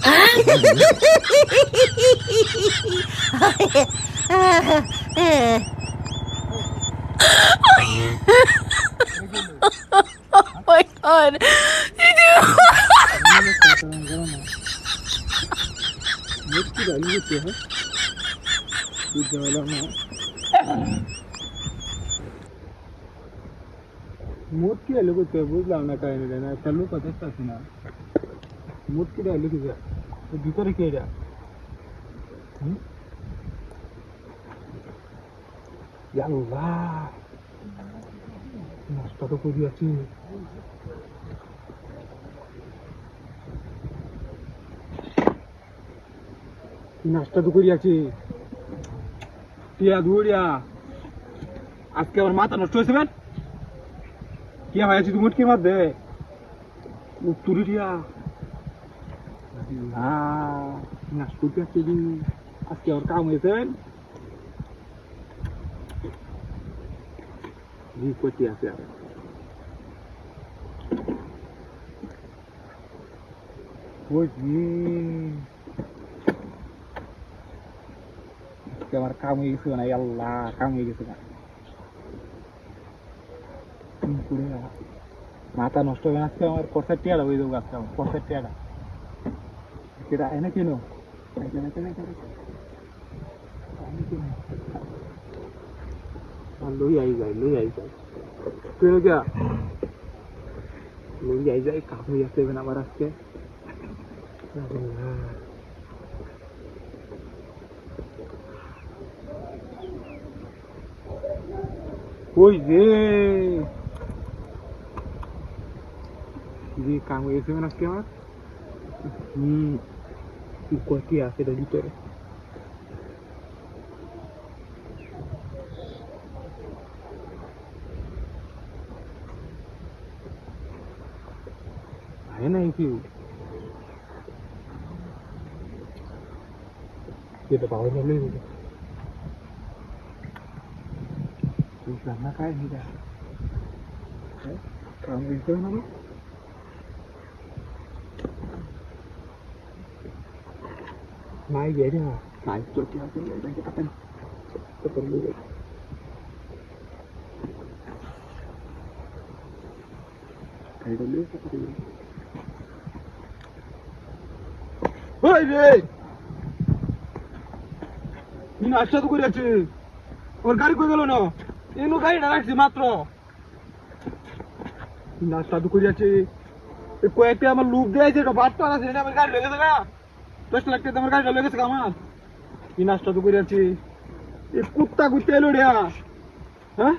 Oh my god. Mood কি হলো কইতে বুঝলাম না কাহিনী না চালু কথা আছে না মুড কি হলো কি ভিতরে কে এটা আল্লাহ নষ্ট তো করে আছি নাস্তা তো করে আছি টিয়া ধুড়িয়া আজকে আমার মাথা নষ্ট হয়েছে বেন কি হয়েছে তুমি মুটকির মধ্যে তুরি টিয়া নাস্তা তো আছি আজকে আমার কাম হয়েছে জি করতে আছে আর ওই আমার কাম হয়ে গেছে না আল্লাহ কাম হয়ে গেছে না মাথা নষ্ট হবে আজকে আমার পরসার টিয়াটা হয়ে যাবো আজকে আমার পরসার টিয়াটা সেটা এনে কেন লই আই যায় কেন গিয়া লই আই যায় কাম হয়ে আসতে হবে না আমার আজকে ওই যে কাম হয়ে গেছে আজকে আমার কি আছে এটার ভিতরে है ना कि ये तो पावर में ले लीजिए कुछ करना काय नहीं था काम करते हो ना वो नहीं गए थे नहीं तो क्या करेंगे क्या पता नहीं तो कर लीजिए कहीं तो ले सकते हैं ওই রে তুমি নাস্তা তো করে আছে ওর গাড়ি কই গেল না এনো গাড়িটা রাখছি মাত্র নাস্তা তো করে আছে কয়েকটা আমার লুপ দিয়েছে এটা বাট্টা আছে এটা আমার গাড়ি লেগেছে না 10 লাখ টাকা আমার গাড়িটা লেগেছে আমার কি নাস্তা তো করে আছে এই কুত্তা কুত্তা এলো রে হ্যাঁ